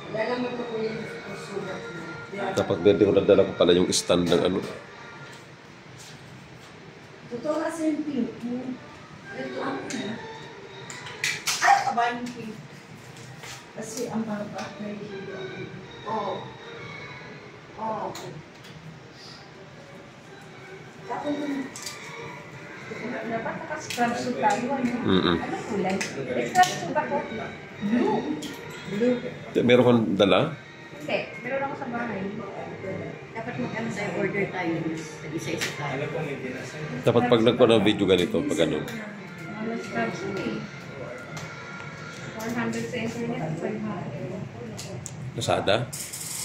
Lalaman ko po yung sugat mo. Dapat hindi ko nadala ko pala yung stand ng ano. Totoo kasi yung pink mo. Ito ako na. Ay, kabay yung pink. Kasi ang baba na hilo. Oo. Oo. Tapos yung dapat naka-scrub suit tayo. Ano kulay? Scrub suit ako. Blue. Blue. Meron kang dala? Hindi. Meron ako sa bahay. Dapat mag-ano tayo, order tayo. Isa-isa tayo. Dapat pag nagpa ng video ganito, pag ano. Ano scrub suit eh. 400 sa internet, 500. Lazada?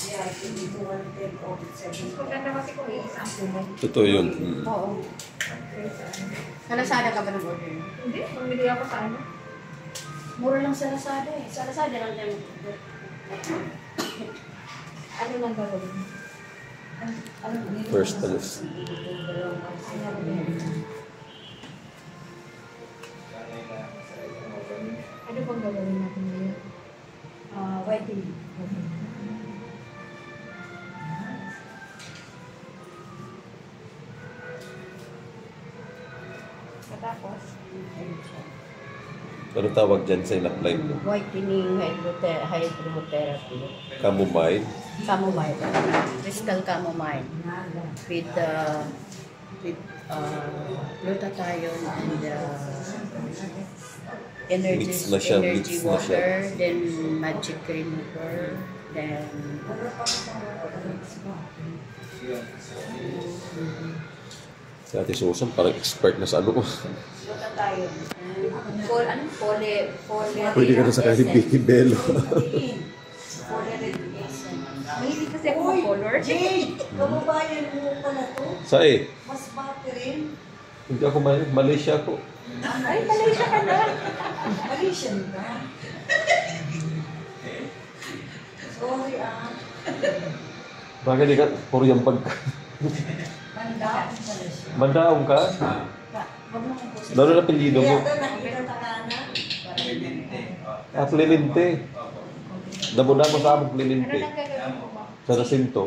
Yeah, dito 110 o 7. Maganda kasi kung iisa ang kumay. Totoo yun. Oo. Sa Lazada ka ba nag-order? Hindi, bumili ako sa ano. Mura lang sa Lazada eh. Sa Lazada lang tayo. Ano lang gagawin? First alis. Ano bang gagawin natin ngayon? Whitening. Tapos, Ano tawag dyan sa in-apply mo? whitening hydrotherapy. Chamomile? Chamomile. Crystal chamomile. With glutathione and energy, Mix na siya, energy mix na siya. water, then magic remover, then Si Ate Susan, parang expert na sa ano. glutathione. Pwede ka na sa kahit Vicky Bello. Mahilig kasi ako mag-color. Jade! Kababayan mo pala to. Sa Mas bati rin. hindi ako Malaysia ako. Ay, Malaysia ka na. Malaysian ka. Sorry Bakit di ka Korean bag ka? Mandaon pala siya. Mandaong ka? Huwag mo kong pusin. Lalo na apelyido mo. Kaya ito nakita ka na. At Clemente. Damo-damo sa among Ano Clemente. nang gagawin ko ba? Sa Jacinto.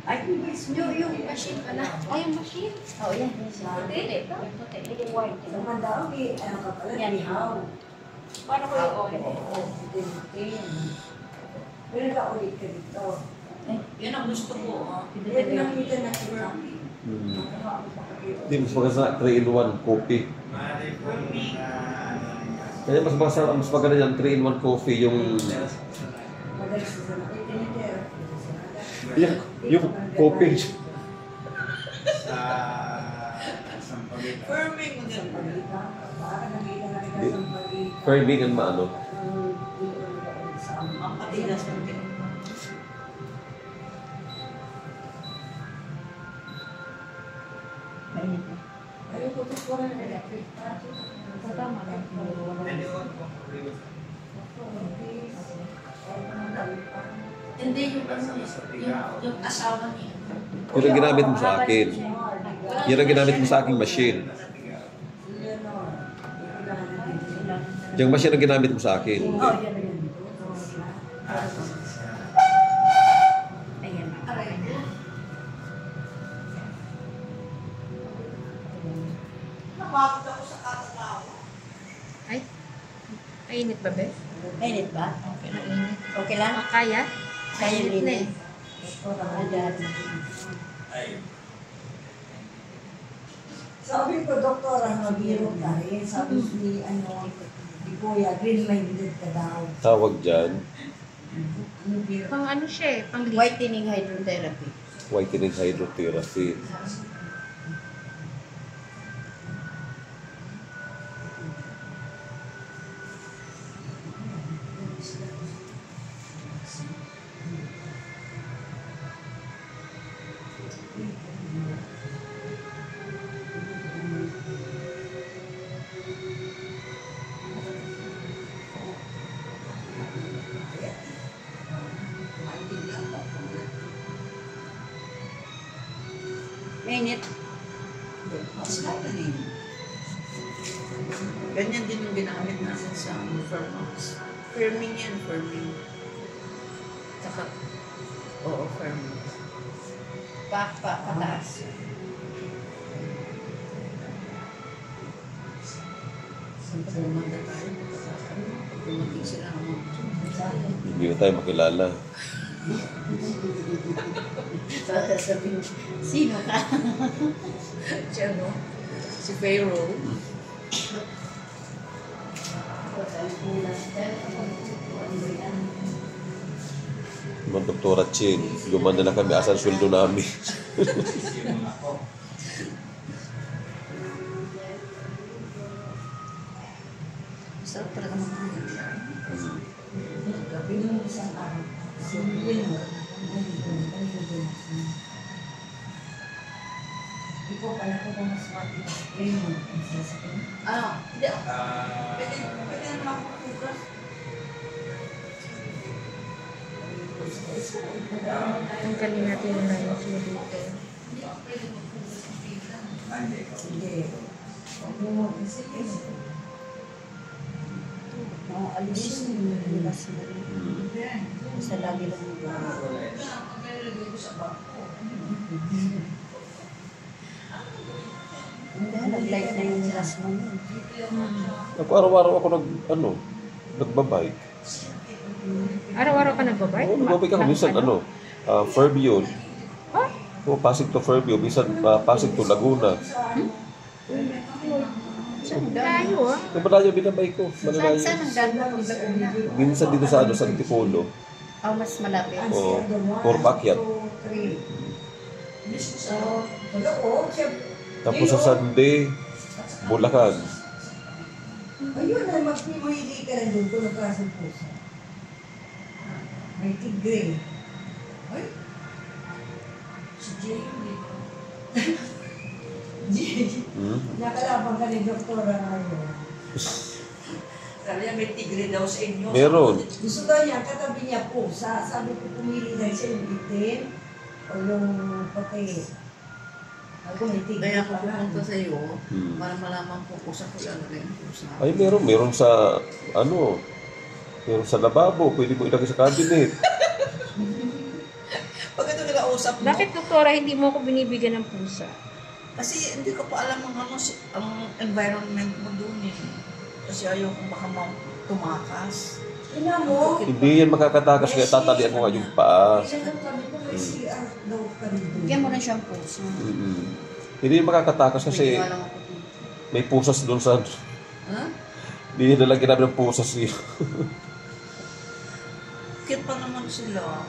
Ay, Yung machine pala. Ay, yung machine? Oo, yan. Puti. Yung white. Sa Mandaon, ano ka pala? Yan. Ihaw. Paano ko yung oil? Oo, din. Pero nakaulit ka dito. Yun ang gusto ko. Pwede nakita na kita. Hindi, mas maganda sa 3-in-1 coffee. Kaya mas maganda yan, 3-in-1 coffee yung... Madalas sa Yung coffee. Firming mo dyan. Para nakita na kita sa pagkita. Firming and maano. Ang patigas ng tingin. Ayaw ko ito na electric. Tama lang. Hindi yung asawa niya. Yun ang ginamit mo sa akin. Yun ang ginamit mo sa aking machine. Yung machine ang ginamit mo sa akin. Oh, yan. Ayan. Napakot ako sa katatawa. Ay, mainit ba, Beth? Mainit ba? Okay na init. Okay lang? Kaya? Kaya Mainit na eh. linis. Sabi ko, doktor, ang mabiro ka rin. Sabi ni, ni Kuya, green-minded ka daw. Tawag dyan, Ano biro? Pang ano siya eh, pang Whitening hydrotherapy. whitening hydrotherapy. Mainit. Mas ganyan din yung ginamit namin sa Fairfax. Firming yan, firming. Tsaka, oo, firming. Pataas. Pagmanda tayo, pumating sila naman. Hindi na tayo makilala. Sasabihin, sino ka? Si ano? Si Pharaoh. Mga Doktora Chin, lumanda na kami, asan sweldo namin? Sarap talaga makain. Gabi mo isang araw. Siyempre mo. Ikaw pala ko kung mas matigas. Raymond, ang sasabihin. Ano? Hindi ako. Pwede naman ako pugas. Ang galing natin na yung dito. Hindi. Huwag mo isipin. Alisin mo yung nilabas mo. Sa lagi lang mo ba? Nag-like na yung nilas mo. Ako araw-araw ako nagbabike. Araw-araw ka nagbabike? Oo, nagbabike ako. Minsan, Fairview. Ha? Oo, Pasig to Fairview. Minsan, Pasig to Laguna. Layo ah. Yung malayo, binabay ko. Malalayo. Saan ang daan mo? Minsan dito sa Antipolo. Oh, mas malapit. Oo, puro pakyat. Tapos sa Sunday, Bulacan. Ayun na, magpimili ka rin doon kung nagkasang puso. May tigre. Ay? Si Jay yun dito. Nakalaban ka ni Doktora ngayon. Sabi niya may tigre daw sa inyo. Meron. Gusto daw niya, katabi niya pusa. Sabi ko pumili na siya yung itim o yung puti. Ako may tigre Kaya ako pala. pumunta sa iyo para malaman ko kung saan ko lalagay ang pusa. Ay, meron sa, meron sa lababo. Pwede mo ilagay sa cabinet. Pag ito nag-ausap mo, Bakit, doktora, hindi mo ako binibigyan ng pusa? kasi hindi ko pa alam ang environment mo doon eh. Kasi ayaw kong baka tumakas. Ina mo? Hindi yan makakatakas kaya tatalian ko nga yung paa. Sabi ko may CR daw ka rin doon. Bigyan mo na siyang pusa. Hindi yan makakatakas kasi Hindi ko alam ako. may pusas doon sa... Ha? Hindi nalagyan namin ng pusas niya. Cute pa naman sila.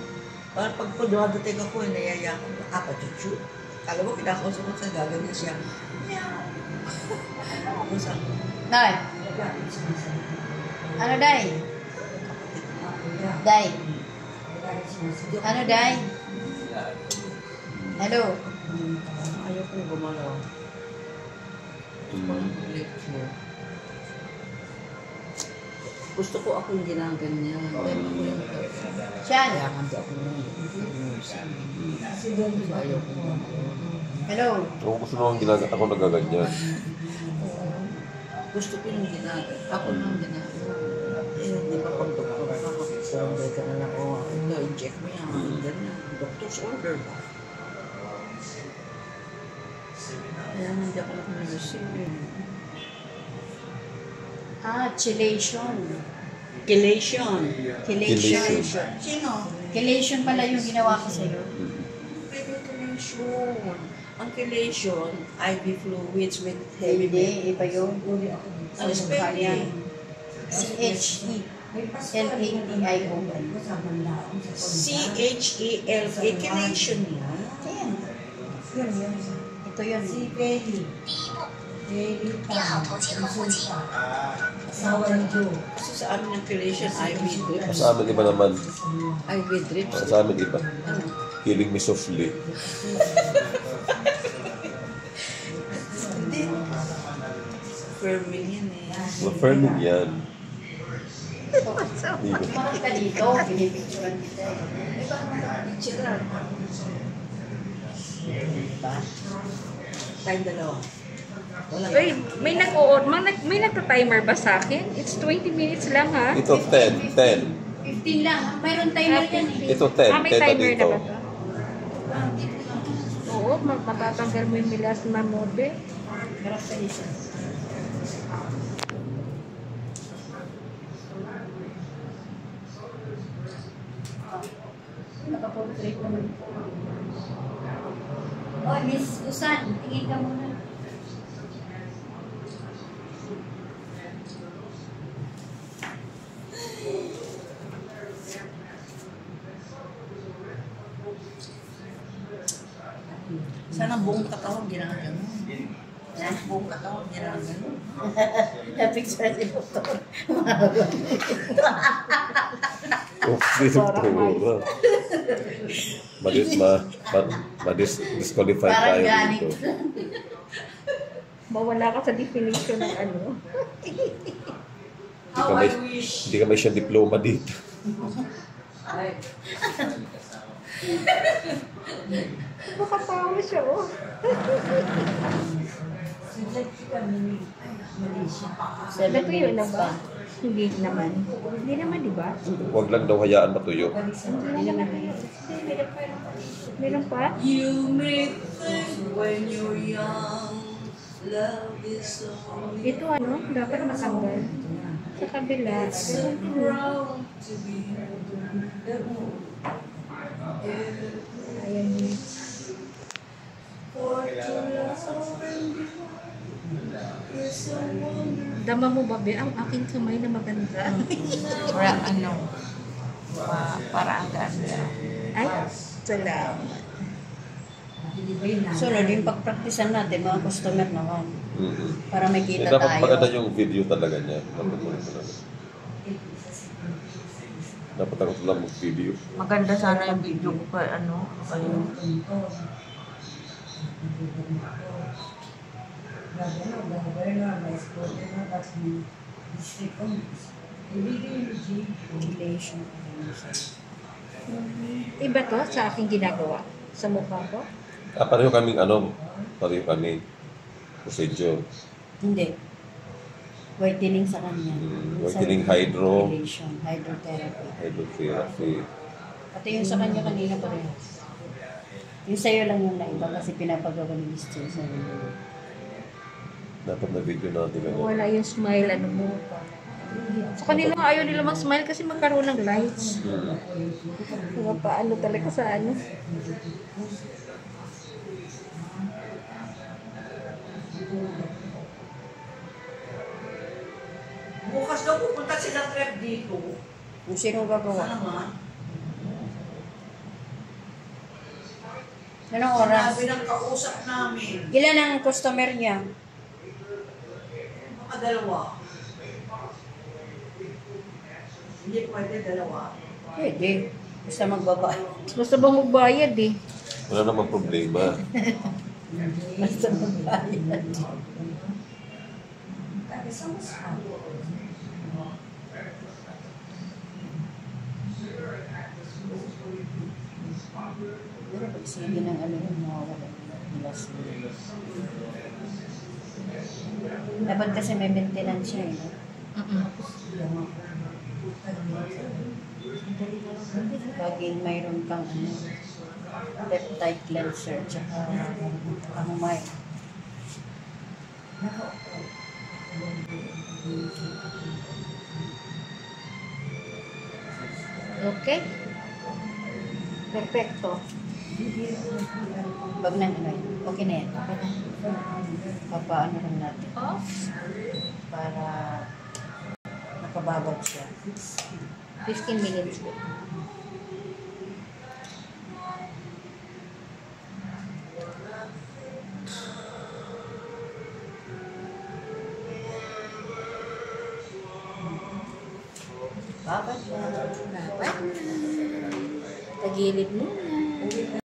Para pag dumadating ako, nayaya ko. Chuchu. Alam mo, kinakausap ko sa gaganyan siya. Meow. Ako sa Day! Ano, Day? Day? Ano, Day? Hello? ayaw ko gumalaw. Lecture. Gusto ko ako yung ginaganyan. Dahil ako yung Siyan? kaya nga di ako yung ayaw ko gumalaw. Hello? Kung gusto naman ako nagaganyan. Gusto ko yung ginagawa. Ako nang ginagawa. Eh, di ba pag doktor ka, mag-order ka na lang, ito, inject mo yan, ganyan. Doctor's order ba? Kaya hindi ako nag-receive. Chelation. Chelation. Chelation. Sino? Chelation pala yung ginawa ko sa'yo. Pwede chelation. Ang chelation, IV fluids with heavy metal. Hindi, iba yun. Ano spelling? C-H-E. L-A-T-I o. C-H-E-L-A. Chelation yan. Ayan. Yun. Ito yun. Si Peli. Peli pa. Resulta. Asawa ni Joe. Kasi sa amin ang chelation, IV drips. Sa amin iba naman. IV drips. Sa amin iba. Ano? Killing me softly. Hindi. Firming yan eh. Ma-firming yan. Bakit ka dito? Pinipicturan kita eh. Chika. Tayong dalawa. Uy, may nagta-timer ba sa akin? It's 20 minutes lang ha. Ito 10. 10. 15 lang. Mayroon timer yan eh. Ito 10. May 10 na timer na dito. ba ito? Oo, matatanggal mo yung melasma mo, be. Harap sa isa. Nakaportrait naman. Oh, Miss Susan, tingin ka muna. Sana buong katawan ginagano. Buong katawan ginagano. Na-picture si Doktor. Dito ba? Disqualify Parang tayo galing. dito. Mawala ka sa definition ng ano. Hindi ka may siyang diploma dito. Makatawa siya, oh. Natuyo na ba? Hindi naman. Hindi naman, di ba? Huwag lang daw hayaan matuyo. Hindi naman. Meron pa? You may think when you're young, love is only Ito ano, dapat matanggal. Sa kabila. proud to be. Ayan yun. For to love and be is a wonder. Dama mo ba, be? Ang aking kamay na maganda. Para ano, para ang ganda. Ay, salamat. Sunod, yung pagpraktisan natin, mga customer naman. Para may kita Dapat tayo. maganda yung video talaga niya. Dapat ako lang mag-video. Maganda sana yung video ko kay ano, ayun. Relation. Iba to sa aking ginagawa. Sa mukha ko. Pareho kaming pareho kami. Procedure. Hindi. Whitening sa kanya. Whitening Sa hydro. relation, hydrotherapy. Hydrotherapy. Pati yung sa kanya kanina pareho. Yung sa'yo lang yung naiba kasi pinapagawa ni Mr. sa Dapat na video natin ganyan. Wala yung smile, ano mo. Sa kanila nga ayaw nila mag-smile kasi magkaroon ng lights. Mga paano talaga sa ano. Bukas daw pupunta sila trip dito. Kung sino gagawa. Ano naman? Anong oras? Sabi ng kausap namin. Ilan ang customer niya? Mga dalawa. Hindi pwede dalawa. Pwede. Basta magbabayad. Basta bang magbayad eh. Wala namang problema. Basta magbayad. Pero pag sige ng ano yung mawawala nila sila. Dapat kasi may maintenance siya eh. Laging mayroon kang peptide cleanser tsaka kamay. Okay? Perfecto. Wag na ano yun. Okay na yan. Papaano lang natin. Para nakababag siya. 15 minutes. Babag na. Tagilid mo na.